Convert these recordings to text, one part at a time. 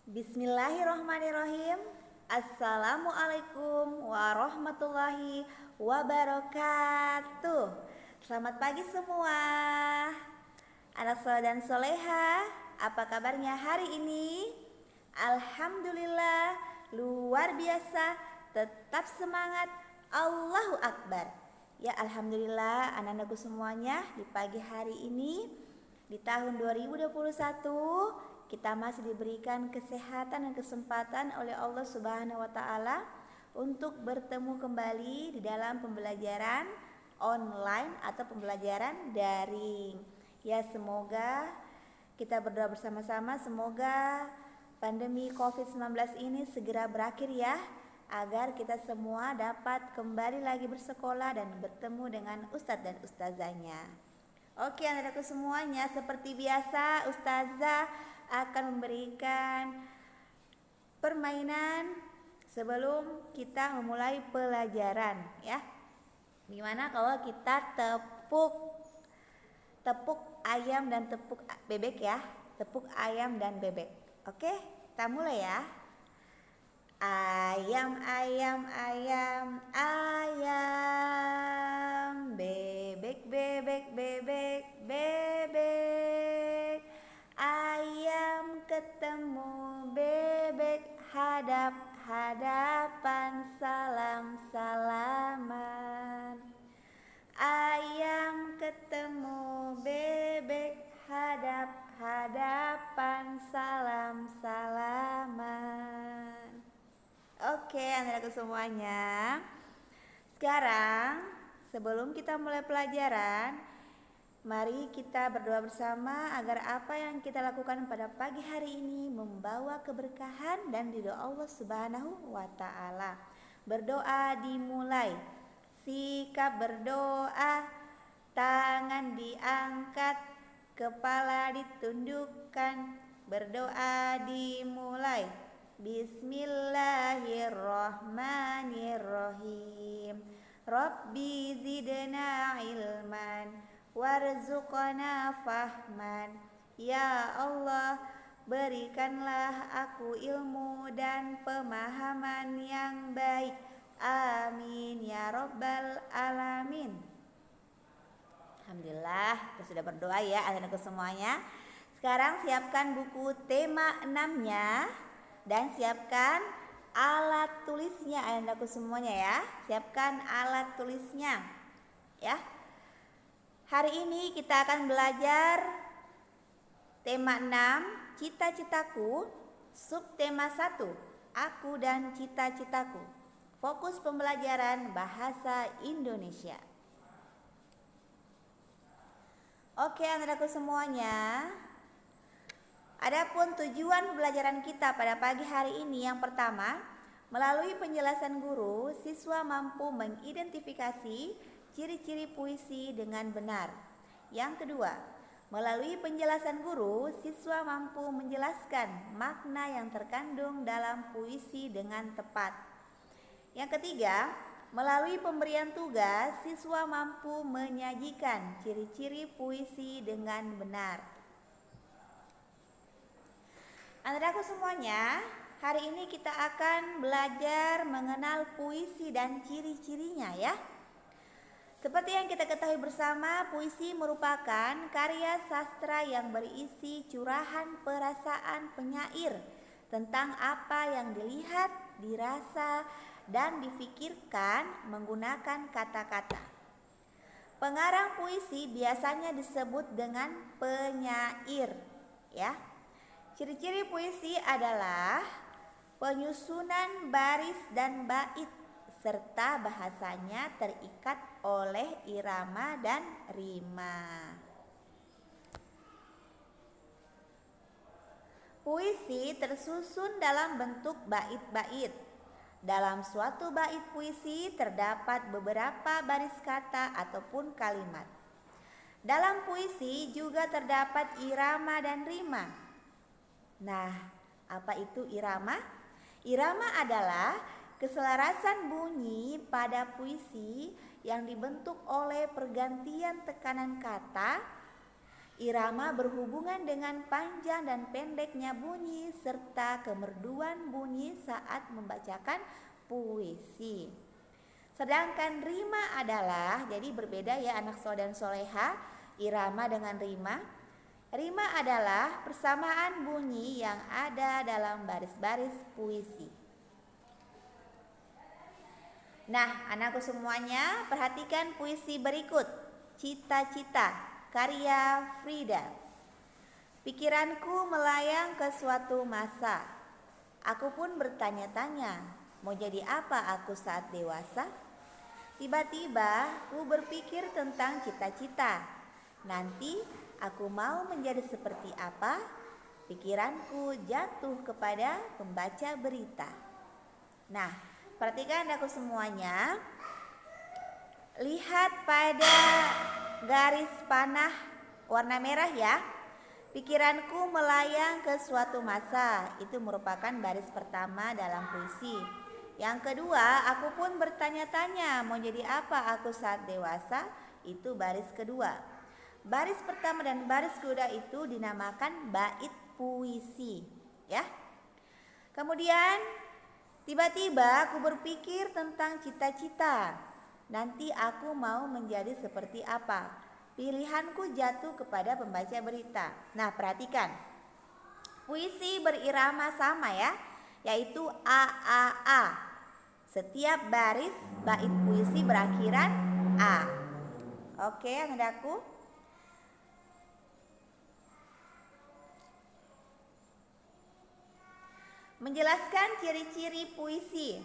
Bismillahirrohmanirrohim. Assalamualaikum warahmatullahi wabarakatuh. Selamat pagi semua anak soleh dan soleha. Apa kabarnya hari ini? Alhamdulillah, luar biasa. Tetap semangat. Allahu Akbar. Ya alhamdulillah anak-anakku semuanya, di pagi hari ini di tahun 2021 kita masih diberikan kesehatan dan kesempatan oleh Allah Subhanahu wa taala untuk bertemu kembali di dalam pembelajaran online atau pembelajaran daring. Ya, semoga kita berdoa bersama-sama, semoga pandemi COVID-19 ini segera berakhir ya, agar kita semua dapat kembali lagi bersekolah dan bertemu dengan ustadz dan ustazahnya. Oke anak-anakku semuanya, seperti biasa Ustazah akan memberikan permainan sebelum kita memulai pelajaran ya. Gimana kalau kita tepuk ayam dan tepuk bebek ya. Tepuk ayam dan bebek. Oke, kita mulai ya. Ayam, ayam, ayam, ayam. Bebek, bebek, bebek, bebek. Ayam ketemu bebek, hadap-hadapan, salam-salaman. Ayam ketemu bebek, hadap-hadapan, salam-salaman. Oke anak-anakku semuanya, sekarang sebelum kita mulai pelajaran, mari kita berdoa bersama agar apa yang kita lakukan pada pagi hari ini membawa keberkahan dan ridho Allah Subhanahu wa taala. Berdoa dimulai. Sikap berdoa, tangan diangkat, kepala ditundukkan. Berdoa dimulai. Bismillahirrahmanirrahim. Rabbi zidna ilman warzuqna fahman. Ya Allah, berikanlah aku ilmu dan pemahaman yang baik. Amin ya rabbal alamin. Alhamdulillah, kita sudah berdoa ya anak-anakku semuanya. Sekarang siapkan buku tema 6-nya dan siapkan alat tulisnya anak-anakku semuanya ya. Siapkan alat tulisnya ya. Hari ini kita akan belajar tema 6, cita-citaku, subtema 1, aku dan cita-citaku. Fokus pembelajaran bahasa Indonesia. Oke anak-anakku semuanya, adapun tujuan pembelajaran kita pada pagi hari ini, yang pertama, melalui penjelasan guru, siswa mampu mengidentifikasi ciri-ciri puisi dengan benar. Yang kedua, melalui penjelasan guru, siswa mampu menjelaskan makna yang terkandung dalam puisi dengan tepat. Yang ketiga, melalui pemberian tugas, siswa mampu menyajikan ciri-ciri puisi dengan benar. Anak-anakku semuanya, hari ini kita akan belajar mengenal puisi dan ciri-cirinya ya. Seperti yang kita ketahui bersama, puisi merupakan karya sastra yang berisi curahan perasaan penyair tentang apa yang dilihat, dirasa, dan difikirkan menggunakan kata-kata. Pengarang puisi biasanya disebut dengan penyair ya. Ciri-ciri puisi adalah penyusunan baris dan bait serta bahasanya terikat oleh irama dan rima. Puisi tersusun dalam bentuk bait-bait. Dalam suatu bait puisi terdapat beberapa baris kata ataupun kalimat. Dalam puisi juga terdapat irama dan rima. Nah, apa itu irama? Irama adalah keselarasan bunyi pada puisi yang dibentuk oleh pergantian tekanan kata Irama berhubungan dengan panjang dan pendeknya bunyi serta kemerduan bunyi saat membacakan puisi. Sedangkan rima adalah, jadi berbeda ya anak soleh dan soleha, irama dengan rima. Rima adalah persamaan bunyi yang ada dalam baris-baris puisi. Nah, anakku semuanya, perhatikan puisi berikut. Cita-cita, karya Frida. Pikiranku melayang ke suatu masa. Aku pun bertanya-tanya, mau jadi apa aku saat dewasa? Tiba-tiba ku berpikir tentang cita-cita. Nanti aku mau menjadi seperti apa? Pikiranku jatuh kepada pembaca berita. Nah, perhatikan aku semuanya. Lihat pada garis panah warna merah ya. Pikiranku melayang ke suatu masa. Itu merupakan baris pertama dalam puisi. Yang kedua, aku pun bertanya-tanya mau jadi apa aku saat dewasa. Itu baris kedua. Baris pertama dan baris kedua itu dinamakan bait puisi, ya. Kemudian tiba-tiba aku berpikir tentang cita-cita. Nanti aku mau menjadi seperti apa? Pilihanku jatuh kepada pembaca berita. Nah, perhatikan. Puisi berirama sama ya, yaitu A. Setiap baris bait puisi berakhiran A. Oke, anakku. Menjelaskan ciri-ciri puisi.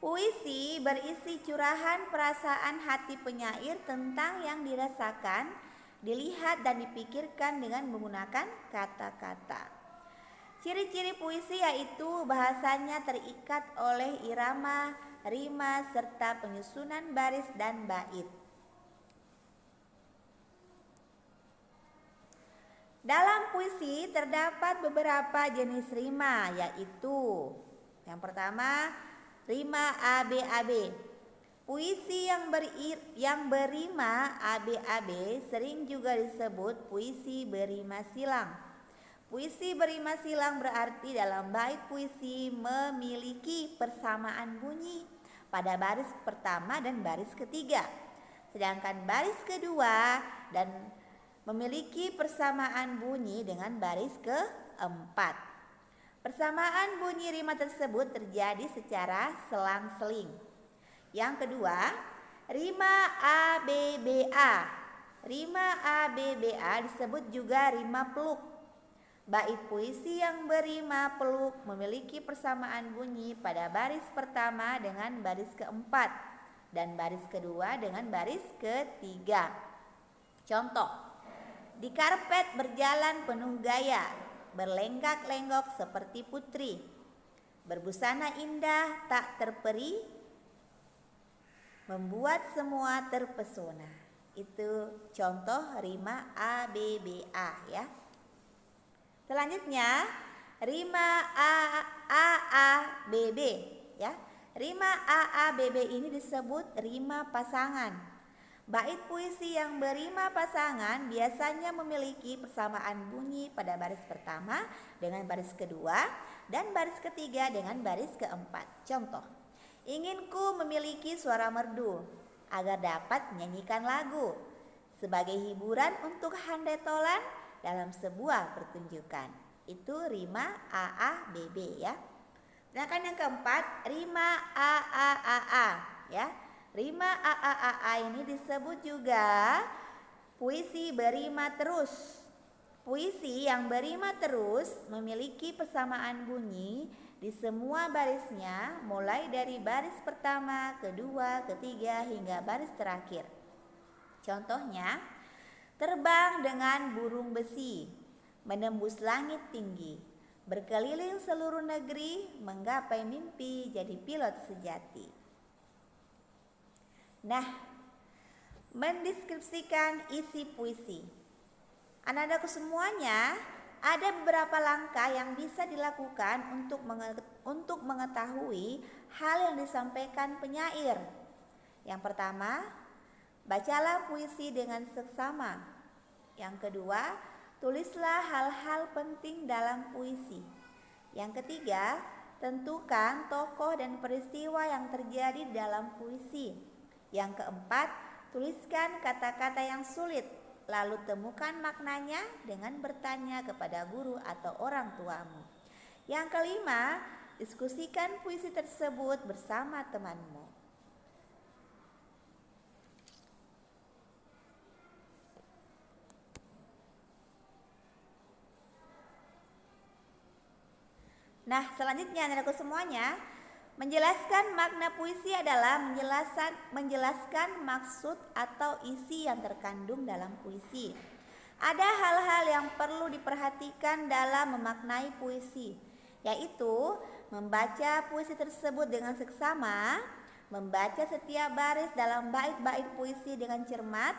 Puisi berisi curahan perasaan hati penyair tentang yang dirasakan, dilihat dan dipikirkan dengan menggunakan kata-kata. Ciri-ciri puisi yaitu bahasanya terikat oleh irama, rima, serta penyusunan baris dan bait. Dalam puisi terdapat beberapa jenis rima, yaitu yang pertama, rima ABAB. Puisi yang berima ABAB sering juga disebut puisi berima silang. Puisi berima silang berarti dalam bait puisi memiliki persamaan bunyi pada baris pertama dan baris ketiga. Sedangkan baris kedua dan memiliki persamaan bunyi dengan baris keempat. Persamaan bunyi rima tersebut terjadi secara selang-seling. Yang kedua, rima ABBA. Rima ABBA disebut juga rima peluk. Bait puisi yang berima peluk memiliki persamaan bunyi pada baris pertama dengan baris keempat dan baris kedua dengan baris ketiga. Contoh, di karpet berjalan penuh gaya, berlenggak-lenggok seperti putri, berbusana indah tak terperi, membuat semua terpesona. Itu contoh rima ABBA ya. Selanjutnya rima AABB ya. Rima AABB ini disebut rima pasangan. Bait puisi yang berima pasangan biasanya memiliki persamaan bunyi pada baris pertama dengan baris kedua dan baris ketiga dengan baris keempat. Contoh, inginku memiliki suara merdu agar dapat menyanyikan lagu sebagai hiburan untuk handai tolan dalam sebuah pertunjukan. Itu rima AABB ya. Sedangkan yang keempat, rima AAAA ya. Rima AAAA ini disebut juga puisi berima terus. Puisi yang berima terus memiliki persamaan bunyi di semua barisnya, mulai dari baris pertama, kedua, ketiga hingga baris terakhir. Contohnya, terbang dengan burung besi, menembus langit tinggi, berkeliling seluruh negeri, menggapai mimpi jadi pilot sejati. Nah, mendeskripsikan isi puisi. Anak-anakku semuanya, ada beberapa langkah yang bisa dilakukan untuk mengetahui hal yang disampaikan penyair. Yang pertama, bacalah puisi dengan seksama. Yang kedua, tulislah hal-hal penting dalam puisi. Yang ketiga, tentukan tokoh dan peristiwa yang terjadi dalam puisi. Yang keempat, tuliskan kata-kata yang sulit, lalu temukan maknanya dengan bertanya kepada guru atau orang tuamu. Yang kelima, diskusikan puisi tersebut bersama temanmu. Nah, selanjutnya anak-anakku semuanya, menjelaskan makna puisi adalah menjelaskan maksud atau isi yang terkandung dalam puisi. Ada hal-hal yang perlu diperhatikan dalam memaknai puisi, yaitu membaca puisi tersebut dengan seksama, membaca setiap baris dalam bait-bait puisi dengan cermat.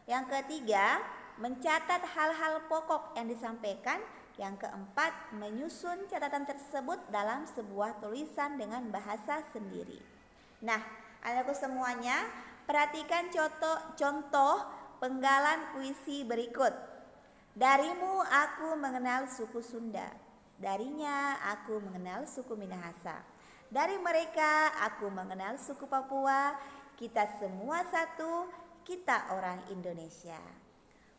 Yang ketiga, mencatat hal-hal pokok yang disampaikan. Yang keempat, menyusun catatan tersebut dalam sebuah tulisan dengan bahasa sendiri. Nah, anakku semuanya, perhatikan contoh penggalan puisi berikut. Darimu aku mengenal suku Sunda, darinya aku mengenal suku Minahasa, dari mereka aku mengenal suku Papua, kita semua satu, kita orang Indonesia.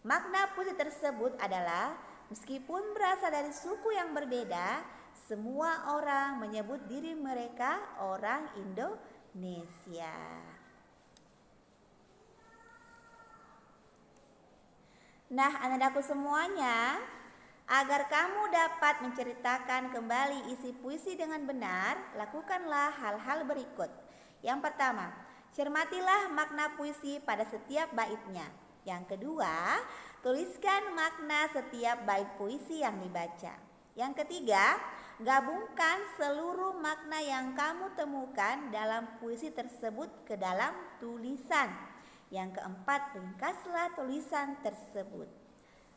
Makna puisi tersebut adalah meskipun berasal dari suku yang berbeda, semua orang menyebut diri mereka orang Indonesia. Nah, anak-anakku semuanya, agar kamu dapat menceritakan kembali isi puisi dengan benar, lakukanlah hal-hal berikut. Yang pertama, cermatilah makna puisi pada setiap baitnya. Yang kedua, tuliskan makna setiap bait puisi yang dibaca. Yang ketiga, gabungkan seluruh makna yang kamu temukan dalam puisi tersebut ke dalam tulisan. Yang keempat, ringkaslah tulisan tersebut.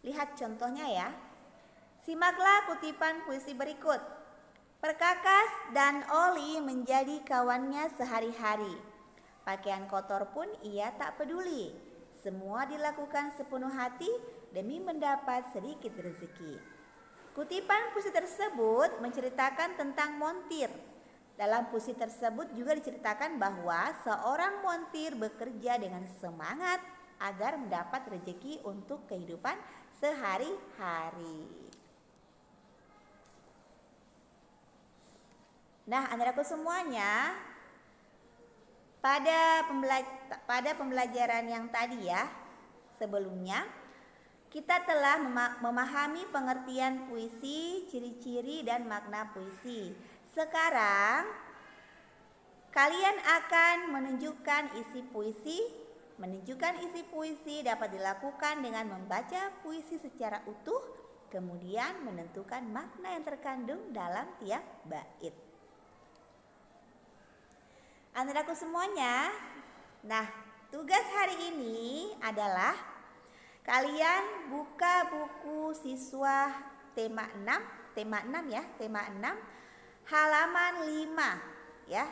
Lihat contohnya ya. Simaklah kutipan puisi berikut. Perkakas dan oli menjadi kawannya sehari-hari. Pakaian kotor pun ia tak peduli. Semua dilakukan sepenuh hati demi mendapat sedikit rezeki. Kutipan puisi tersebut menceritakan tentang montir. Dalam puisi tersebut juga diceritakan bahwa seorang montir bekerja dengan semangat agar mendapat rezeki untuk kehidupan sehari-hari. Nah, anak-anakku semuanya, pada pembelajaran yang tadi ya, sebelumnya kita telah memahami pengertian puisi, ciri-ciri dan makna puisi. Sekarang kalian akan menunjukkan isi puisi. Menunjukkan isi puisi dapat dilakukan dengan membaca puisi secara utuh, kemudian menentukan makna yang terkandung dalam tiap bait. Anak-anakku semuanya, nah tugas hari ini adalah kalian buka buku siswa tema 6 halaman 5 ya.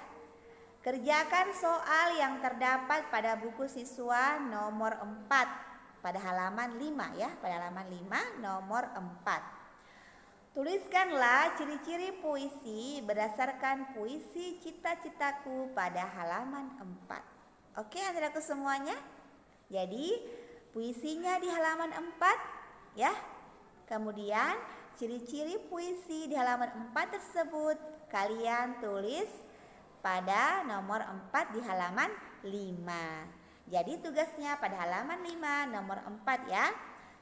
Kerjakan soal yang terdapat pada buku siswa nomor 4 pada halaman 5 ya, pada halaman 5 nomor 4. Tuliskanlah ciri-ciri puisi berdasarkan puisi Cita-Citaku pada halaman 4. Oke, anak-anakku semuanya? Jadi, puisinya di halaman 4 ya. Kemudian, ciri-ciri puisi di halaman 4 tersebut kalian tulis pada nomor 4 di halaman 5. Jadi, tugasnya pada halaman 5 nomor 4 ya.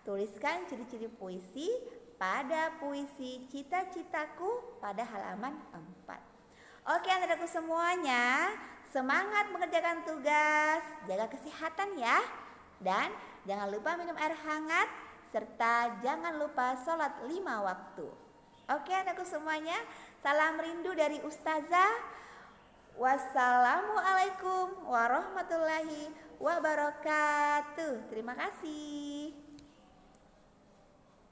Tuliskan ciri-ciri puisi pada puisi Cita-Citaku pada halaman 4. Oke, anak-anakku semuanya, semangat mengerjakan tugas, jaga kesehatan ya. Dan jangan lupa minum air hangat, serta jangan lupa sholat 5 waktu. Oke, anakku semuanya, salam rindu dari Ustazah. Wassalamualaikum warahmatullahi wabarakatuh. Terima kasih.